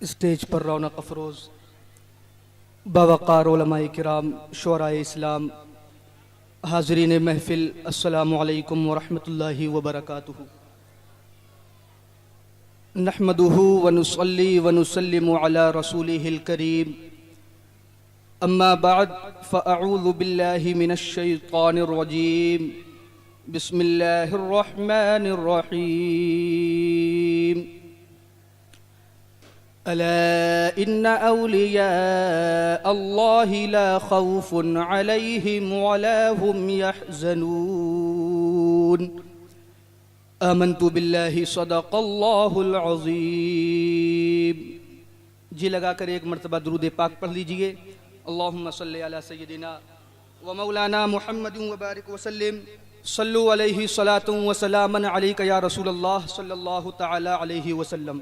Stage پر رونق افروز باوقار علماء کرام، شعراء اسلام، حاضرین محفل، السلام علیکم ورحمۃ اللہ وبرکاتہ۔ نحمده ونصلي ونسلم على رسوله الكريم، اما بعد فاعوذ بالله من الشيطان الرجيم، بسم الله الرحمن الرحيم۔ ألا إن أولياء الله لا خوف عليهم ولا هم يحزنون، آمنت بالله صدق اللہ العظیم۔ جی لگا کر ایک مرتبہ درود پاک پڑھ لیجئے۔ اللہم صلی علی سیدنا و مولانا محمد وبارک وسلم، صلو علیہ صلاۃ و سلاما علیک یا رسول اللہ صلی اللہ تعالی علیہ وسلم۔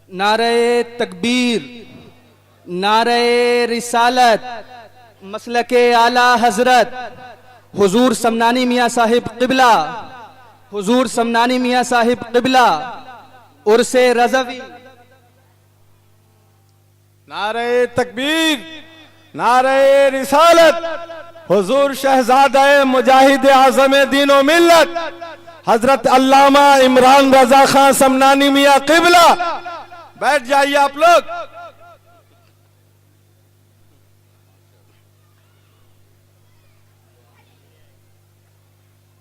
نعرہ تکبیر، نعرہ رسالت، مسلک اعلی حضرت حضور سمنانی میاں صاحب قبلہ، حضور سمنانی میاں صاحب قبلہ، عرس رضوی۔ نعرہ تکبیر، نعرہ رسالت، حضور شہزادہ مجاہد اعظم دین و ملت حضرت علامہ عمران رضا خان سمنانی میاں قبلہ۔ بیٹھ جائیے آپ لوگ۔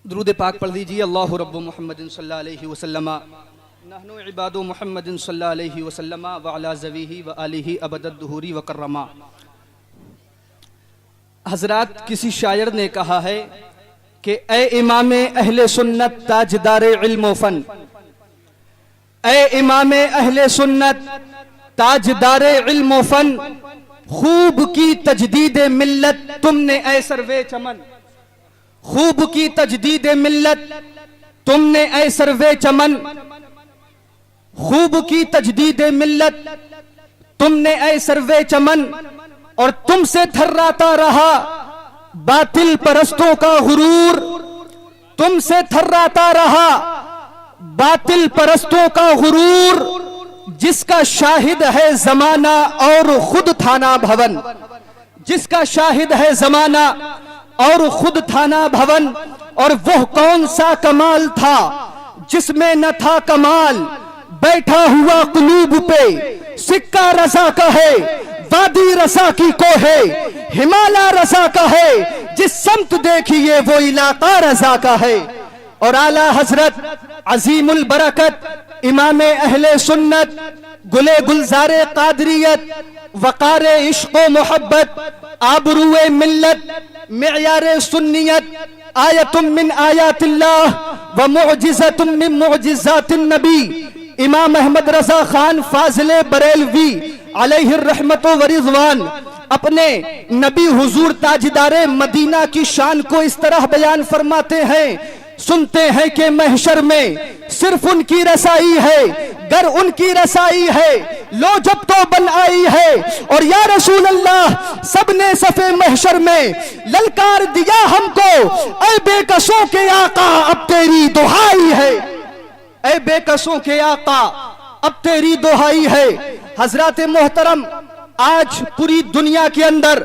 درود پاک پڑھ لیجئے۔ اللہ رب محمد صلی اللہ علیہ وسلم، نحن عباد محمد صلی اللہ علیہ وسلم وعلی ذویہ وآلہ ابد الدہور وکرما۔ حضرات، کسی شاعر نے کہا ہے کہ اے امام اہل سنت تاجدار علم و فن، اے امام اہل سنت تاجدار علم و فن، خوب کی تجدید ملت تم نے اے سروے چمن، خوب کی تجدید ملت تم نے اے سروے چمن، خوب کی تجدید ملت تم نے اے سروے چمن، اور تم سے تھراتا رہا باطل پرستوں کا غرور، تم سے تھراتا رہا باطل پرستوں کا غرور، جس کا شاہد ہے زمانہ اور خود تھانہ بھون، جس کا شاہد ہے زمانہ اور خود تھانہ بھون۔ اور وہ کون سا کمال تھا جس میں نہ تھا کمال، بیٹھا ہوا قلوب پہ سکہ رضا کا ہے، وادی رضا کی کوہ ہے، ہمالیہ رضا کا ہے، جس سمت دیکھیے وہ علاقہ رضا کا ہے۔ اور اعلیٰ حضرت عظیم البرکت امام اہل سنت، گلے گلزار قادریت، وقار عشق و محبت، آبرو ملت، معیار سنیت، آیت من آیات اللہ و معجزت من معجزات النبی، امام احمد رضا خان فاضل بریلوی علیہ الرحمت و رضوان اپنے نبی حضور تاجدار مدینہ کی شان کو اس طرح بیان فرماتے ہیں، سنتے ہیں کہ محشر میں صرف ان کی رسائی ہے، گر ان کی رسائی ہے لو جب تو بن آئی ہے، اور یا رسول اللہ سب نے صفے محشر میں للکار دیا ہم کو، اے بے کسوں کے آقا اب تیری دہائی ہے، اے بے کسوں کے آقا اب تیری دہائی ہے۔ حضرات محترم، آج پوری دنیا کے اندر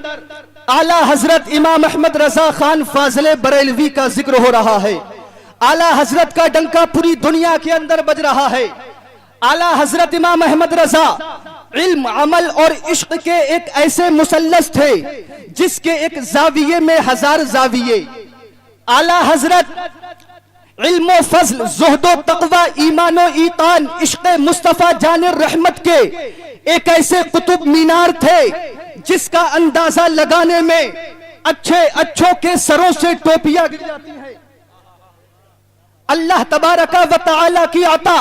اعلیٰ حضرت امام احمد رضا خان فاضل بریلوی کا ذکر ہو رہا ہے، اعلیٰ حضرت کا ڈنکا پوری دنیا کے اندر بج رہا ہے۔ اعلیٰ حضرت امام احمد رضا علم، عمل اور عشق کے ایک ایسے مثلث تھے جس کے ایک زاویے میں ہزار زاویے۔ اعلیٰ حضرت علم و فضل، زہد و تقوی، ایمان و ایقان، عشق مصطفیٰ جان الرحمت کے ایک ایسے قطب مینار تھے جس کا اندازہ لگانے میں اچھوں کے سروں سے ٹوپیاں گر جاتی ہیں۔ اللہ تبارک و تعالی کی عطا